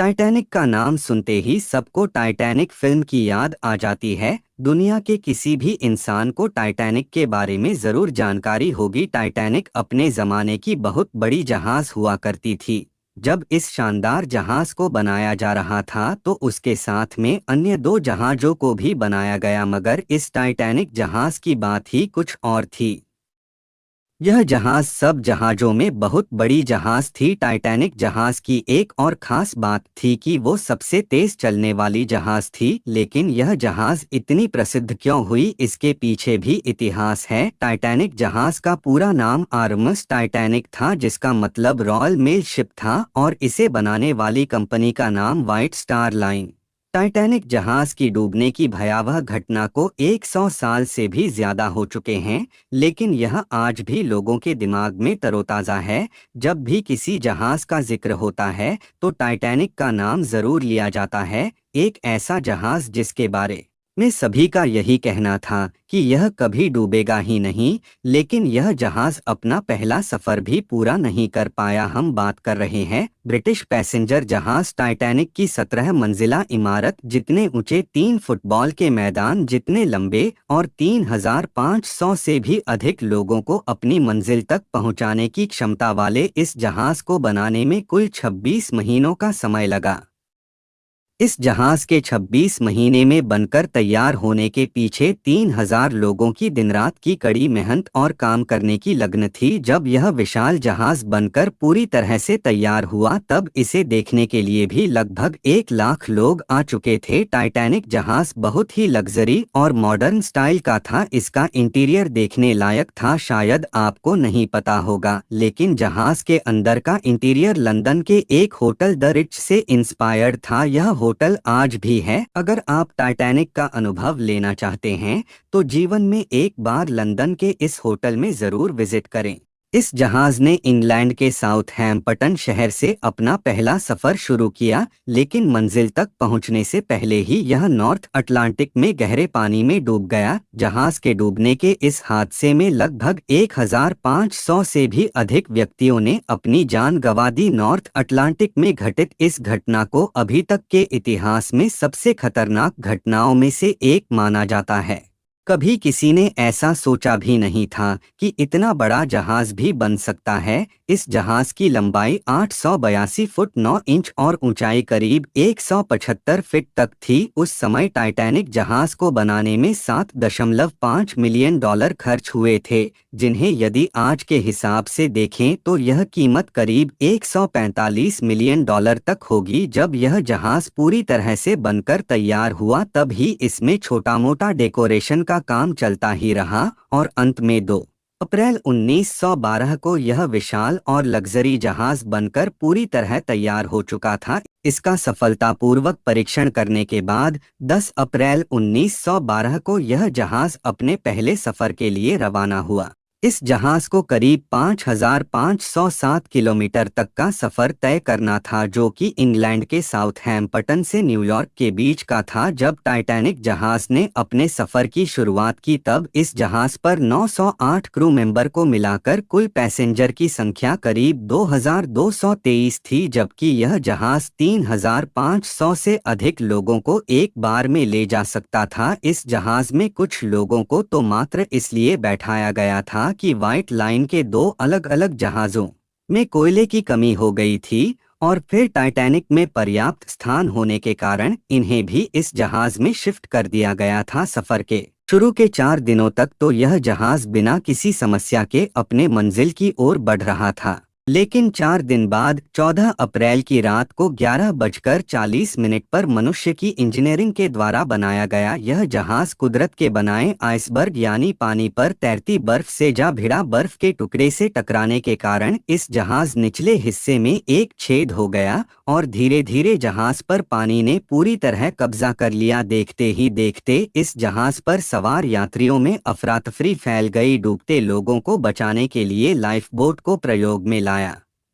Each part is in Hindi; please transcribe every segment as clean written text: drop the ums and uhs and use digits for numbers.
टाइटैनिक का नाम सुनते ही सबको टाइटैनिक फिल्म की याद आ जाती है। दुनिया के किसी भी इंसान को टाइटैनिक के बारे में जरूर जानकारी होगी। टाइटैनिक अपने जमाने की बहुत बड़ी जहाज हुआ करती थी। जब इस शानदार जहाज को बनाया जा रहा था तो उसके साथ में अन्य दो जहाजों को भी बनाया गया, मगर इस टाइटैनिक जहाज की बात ही कुछ और थी। यह जहाज सब जहाजों में बहुत बड़ी जहाज थी। टाइटैनिक जहाज की एक और खास बात थी कि वो सबसे तेज चलने वाली जहाज थी। लेकिन यह जहाज इतनी प्रसिद्ध क्यों हुई, इसके पीछे भी इतिहास है। टाइटैनिक जहाज का पूरा नाम आरएमएस टाइटैनिक था, जिसका मतलब रॉयल मेल शिप था, और इसे बनाने वाली कंपनी का नाम व्हाइट स्टार लाइन। टाइटैनिक जहाज की डूबने की भयावह घटना को 100 साल से भी ज्यादा हो चुके हैं, लेकिन यह आज भी लोगों के दिमाग में तरोताज़ा है। जब भी किसी जहाज का जिक्र होता है तो टाइटैनिक का नाम जरूर लिया जाता है। एक ऐसा जहाज जिसके बारे में सभी का यही कहना था कि यह कभी डूबेगा ही नहीं, लेकिन यह जहाज अपना पहला सफर भी पूरा नहीं कर पाया। हम बात कर रहे हैं ब्रिटिश पैसेंजर जहाज टाइटैनिक की। 17 मंजिला इमारत जितने ऊंचे, 3 फुटबॉल के मैदान जितने लंबे, और 3,500 से भी अधिक लोगों को अपनी मंजिल तक पहुंचाने की क्षमता वाले इस जहाज को बनाने में कुल 26 महीनों का समय लगा। इस जहाज के 26 महीने में बनकर तैयार होने के पीछे 3,000 लोगों की दिन रात की कड़ी मेहनत और काम करने की लगन थी। जब यह विशाल जहाज बनकर पूरी तरह से तैयार हुआ तब इसे देखने के लिए भी लगभग 1 लाख लोग आ चुके थे। टाइटैनिक जहाज बहुत ही लग्जरी और मॉडर्न स्टाइल का था। इसका इंटीरियर देखने लायक था। शायद आपको नहीं पता होगा, लेकिन जहाज के अंदर का इंटीरियर लंदन के एक होटल द रिच से इंस्पायर्ड था। यह होटल आज भी है। अगर आप टाइटैनिक का अनुभव लेना चाहते हैं तो जीवन में एक बार लंदन के इस होटल में जरूर विजिट करें। इस जहाज ने इंग्लैंड के साउथहैम्पटन शहर से अपना पहला सफर शुरू किया, लेकिन मंजिल तक पहुंचने से पहले ही यह नॉर्थ अटलांटिक में गहरे पानी में डूब गया। जहाज के डूबने के इस हादसे में लगभग 1,500 से भी अधिक व्यक्तियों ने अपनी जान गंवा दी। नॉर्थ अटलांटिक में घटित इस घटना को अभी तक के इतिहास में सबसे खतरनाक घटनाओं में से एक माना जाता है। कभी किसी ने ऐसा सोचा भी नहीं था कि इतना बड़ा जहाज भी बन सकता है। इस जहाज की लंबाई 882 फुट 9 इंच और ऊंचाई करीब 175 फीट तक थी। उस समय टाइटैनिक जहाज को बनाने में $7.5 मिलियन खर्च हुए थे, जिन्हें यदि आज के हिसाब से देखें तो यह कीमत करीब $145 मिलियन तक होगी। जब यह जहाज पूरी तरह से बनकर तैयार हुआ तब ही इसमें छोटा मोटा डेकोरेशन का काम चलता ही रहा, और अंत में 2 अप्रैल 1912 को यह विशाल और लग्जरी जहाज बनकर पूरी तरह तैयार हो चुका था। इसका सफलतापूर्वक परीक्षण करने के बाद 10 अप्रैल 1912 को यह जहाज अपने पहले सफर के लिए रवाना हुआ। इस जहाज को करीब 5,507 किलोमीटर तक का सफर तय करना था, जो कि इंग्लैंड के साउथहैम्पटन से न्यूयॉर्क के बीच का था। जब टाइटैनिक जहाज ने अपने सफर की शुरुआत की तब इस जहाज पर 908 क्रू मेंबर को मिलाकर कुल पैसेंजर की संख्या करीब 2,223 थी, जबकि यह जहाज 3,500 से अधिक लोगों को एक बार में ले जा सकता था। इस जहाज में कुछ लोगों को तो मात्र इसलिए बैठाया गया था कि व्हाइट लाइन के 2 अलग अलग जहाज़ों में कोयले की कमी हो गई थी, और फिर टाइटैनिक में पर्याप्त स्थान होने के कारण इन्हें भी इस जहाज में शिफ्ट कर दिया गया था। सफर के शुरू के 4 दिनों तक तो यह जहाज बिना किसी समस्या के अपने मंजिल की ओर बढ़ रहा था, लेकिन 4 दिन बाद 14 अप्रैल की रात को 11:40 पर मनुष्य की इंजीनियरिंग के द्वारा बनाया गया यह जहाज कुदरत के बनाए आइसबर्ग यानी पानी पर तैरती बर्फ से जा भिड़ा बर्फ के टुकड़े से टकराने के कारण इस जहाज निचले हिस्से में एक छेद हो गया, और धीरे धीरे जहाज पर पानी ने पूरी तरह कब्जा कर लिया। देखते ही देखते इस जहाज पर सवार यात्रियों में अफरा तफरी फैल गई। डूबते लोगों को बचाने के लिए लाइफ बोट को प्रयोग में लाया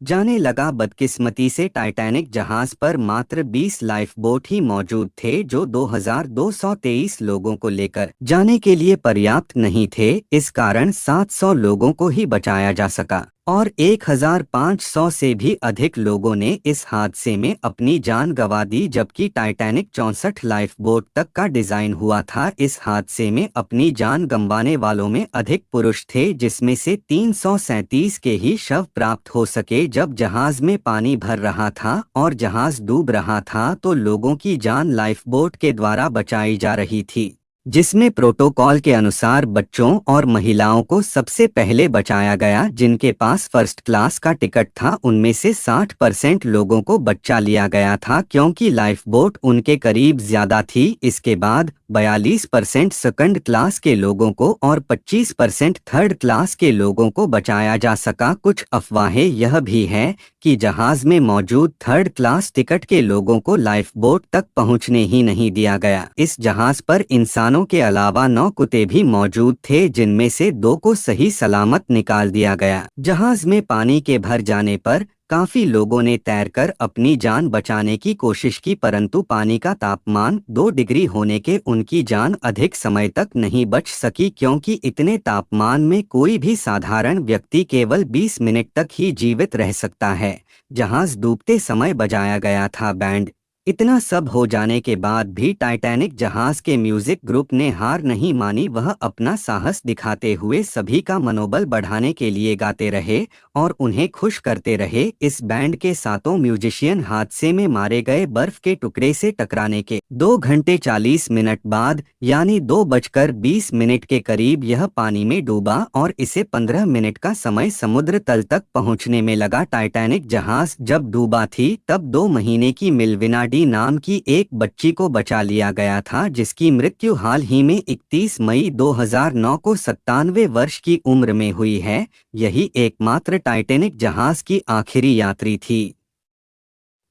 जाने लगा। बदकिस्मती से टाइटैनिक जहाज पर मात्र 20 लाइफ बोट ही मौजूद थे, जो 2,223 लोगों को लेकर जाने के लिए पर्याप्त नहीं थे। इस कारण 700 लोगों को ही बचाया जा सका, और 1500 से भी अधिक लोगों ने इस हादसे में अपनी जान गंवा दी, जबकि टाइटैनिक 64 लाइफ बोट तक का डिजाइन हुआ था। इस हादसे में अपनी जान गंवाने वालों में अधिक पुरुष थे, जिसमें से 337 के ही शव प्राप्त हो सके। जब जहाज में पानी भर रहा था और जहाज डूब रहा था तो लोगों की जान लाइफ बोट के द्वारा बचाई जा रही थी, जिसमें प्रोटोकॉल के अनुसार बच्चों और महिलाओं को सबसे पहले बचाया गया। जिनके पास फर्स्ट क्लास का टिकट था उनमें से 60% लोगों को बचा लिया गया था, क्योंकि लाइफ बोट उनके करीब ज्यादा थी। इसके बाद 42% सेकंड क्लास के लोगों को और 25% थर्ड क्लास के लोगों को बचाया जा सका। कुछ अफवाहें यह भी है कि जहाज में मौजूद थर्ड क्लास टिकट के लोगों को लाइफ बोट तक पहुंचने ही नहीं दिया गया। इस जहाज पर इंसानों के अलावा 9 कुत्ते भी मौजूद थे, जिनमें से 2 को सही सलामत निकाल दिया गया। जहाज में पानी के भर जाने पर काफी लोगों ने तैरकर अपनी जान बचाने की कोशिश की, परंतु पानी का तापमान 2 डिग्री होने के उनकी जान अधिक समय तक नहीं बच सकी, क्योंकि इतने तापमान में कोई भी साधारण व्यक्ति केवल 20 मिनट तक ही जीवित रह सकता है। जहाज डूबते समय बजाया गया था बैंड। इतना सब हो जाने के बाद भी टाइटैनिक जहाज के म्यूजिक ग्रुप ने हार नहीं मानी। वह अपना साहस दिखाते हुए सभी का मनोबल बढ़ाने के लिए गाते रहे और उन्हें खुश करते रहे। इस बैंड के 7 म्यूजिशियन हादसे में मारे गए बर्फ के टुकड़े से टकराने के 2 घंटे 40 मिनट बाद यानी 2:20 के करीब यह पानी में डूबा और इसे 15 मिनट का समय समुद्र तल तक पहुंचने में लगा। टाइटैनिक जहाज जब डूबा थी तब 2 महीने की मिल्विना डी नाम की एक बच्ची को बचा लिया गया था, जिसकी मृत्यु हाल ही में 31 मई 2009 को 97 वर्ष की उम्र में हुई है। यही एकमात्र टाइटैनिक जहाज की आखिरी यात्री थी।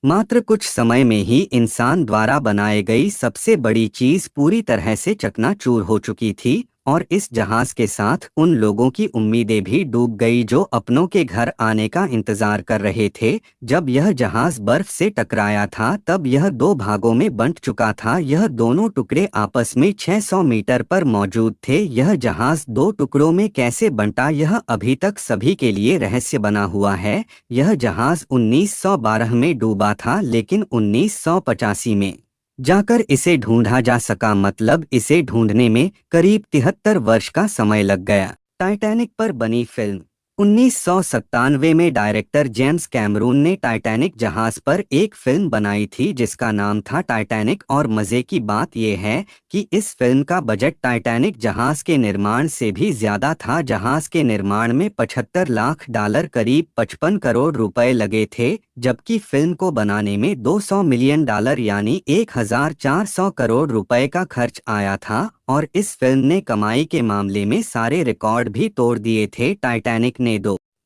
मात्र कुछ समय में ही इंसान द्वारा बनाई गई सबसे बड़ी चीज पूरी तरह से चकनाचूर हो चुकी थी और इस जहाज के साथ उन लोगों की उम्मीदें भी डूब गई जो अपनों के घर आने का इंतजार कर रहे थे। जब यह जहाज बर्फ से टकराया था तब यह 2 भागों में बंट चुका था। यह दोनों टुकड़े आपस में 600 मीटर पर मौजूद थे। यह जहाज 2 टुकड़ों में कैसे बंटा यह अभी तक सभी के लिए रहस्य बना हुआ है। यह जहाज 1912 में डूबा था, लेकिन 1985 में जाकर इसे ढूंढा जा सका, मतलब इसे ढूंढने में करीब 73 वर्ष का समय लग गया। टाइटैनिक पर बनी फिल्म 1997 में डायरेक्टर जेम्स कैमरून ने टाइटैनिक जहाज पर एक फिल्म बनाई थी जिसका नाम था टाइटैनिक। और मजे की बात यह है कि इस फिल्म का बजट टाइटैनिक जहाज के निर्माण से भी ज्यादा था। जहाज के निर्माण में $75 लाख करीब 55 करोड़ रुपए लगे थे, जबकि फिल्म को बनाने में $200 मिलियन यानी 1400 करोड़ रुपए का खर्च आया था। और इस फिल्म ने कमाई के मामले में सारे रिकॉर्ड भी तोड़ दिए थे। टाइटैनिक ने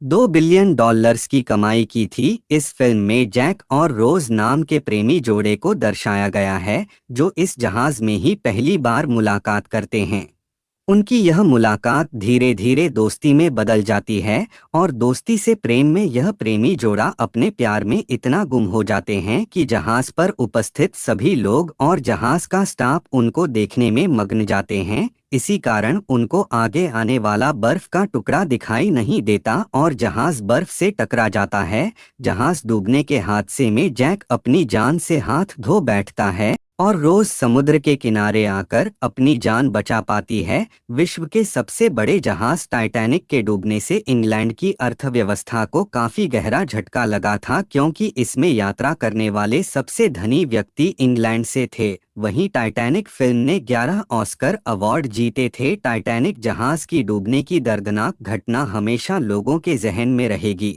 $2 बिलियन की कमाई की थी। इस फिल्म में जैक और रोज नाम के प्रेमी जोड़े को दर्शाया गया है जो इस जहाज में ही पहली बार मुलाकात करते हैं। उनकी यह मुलाकात धीरे धीरे दोस्ती में बदल जाती है और दोस्ती से प्रेम में यह प्रेमी जोड़ा अपने प्यार में इतना गुम हो जाते हैं कि जहाज पर उपस्थित सभी लोग और जहाज का स्टाफ उनको देखने में मग्न जाते हैं। इसी कारण उनको आगे आने वाला बर्फ का टुकड़ा दिखाई नहीं देता और जहाज बर्फ से टकरा जाता है। जहाज डूबने के हादसे में जैक अपनी जान से हाथ धो बैठता है और रोज समुद्र के किनारे आकर अपनी जान बचा पाती है। विश्व के सबसे बड़े जहाज टाइटैनिक के डूबने से इंग्लैंड की अर्थव्यवस्था को काफी गहरा झटका लगा था, क्योंकि इसमें यात्रा करने वाले सबसे धनी व्यक्ति इंग्लैंड से थे। वहीं टाइटैनिक फिल्म ने 11 ऑस्कर अवार्ड जीते थे। टाइटैनिक जहाज की डूबने की दर्दनाक घटना हमेशा लोगों के जहन में रहेगी।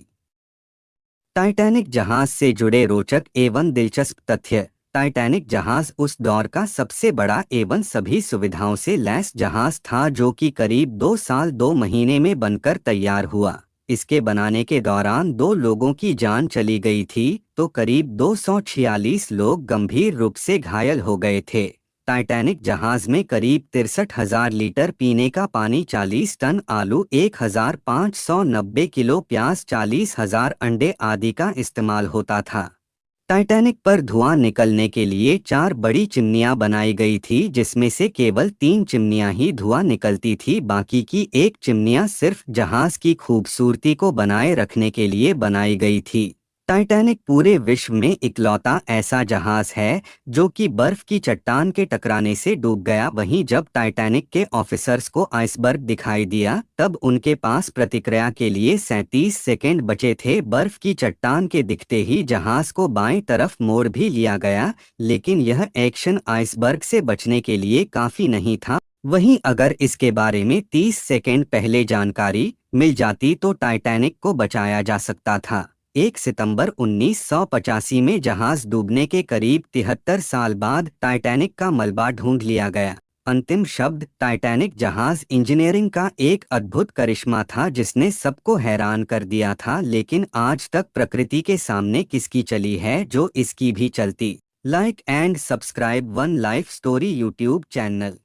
टाइटैनिक जहाज से जुड़े रोचक एवं दिलचस्प तथ्य। टाइटैनिक जहाज उस दौर का सबसे बड़ा एवं सभी सुविधाओं से लैस जहाज था जो कि करीब 2 साल 2 महीने में बनकर तैयार हुआ। इसके बनाने के दौरान 2 लोगों की जान चली गई थी तो करीब 246 लोग गंभीर रूप से घायल हो गए थे। टाइटैनिक जहाज में करीब 63,000 लीटर पीने का पानी, 40 टन आलू, 1,590 किलो प्याज, 40,000 अंडे आदि का इस्तेमाल होता था। टाइटैनिक पर धुआं निकलने के लिए 4 बड़ी चिमनियां बनाई गई थी, जिसमें से केवल 3 चिमनियां ही धुआं निकलती थी। बाकी की एक चिमनियां सिर्फ जहाज की खूबसूरती को बनाए रखने के लिए बनाई गई थी। टाइटैनिक पूरे विश्व में इकलौता ऐसा जहाज है जो कि बर्फ की चट्टान के टकराने से डूब गया। वहीं जब टाइटैनिक के ऑफिसर्स को आइसबर्ग दिखाई दिया, तब उनके पास प्रतिक्रिया के लिए 37 सेकंड बचे थे। बर्फ की चट्टान के दिखते ही जहाज को बाएं तरफ मोड़ भी लिया गया, लेकिन यह एक्शन आइसबर्ग से बचने के लिए काफी नहीं था। वहीं अगर इसके बारे में 30 सेकंड पहले जानकारी मिल जाती तो टाइटैनिक को बचाया जा सकता था। 1 सितंबर 1985 में जहाज डूबने के करीब 73 साल बाद टाइटैनिक का मलबा ढूंढ लिया गया। अंतिम शब्द। टाइटैनिक जहाज इंजीनियरिंग का एक अद्भुत करिश्मा था जिसने सबको हैरान कर दिया था, लेकिन आज तक प्रकृति के सामने किसकी चली है जो इसकी भी चलती। Like and subscribe one life story YouTube channel.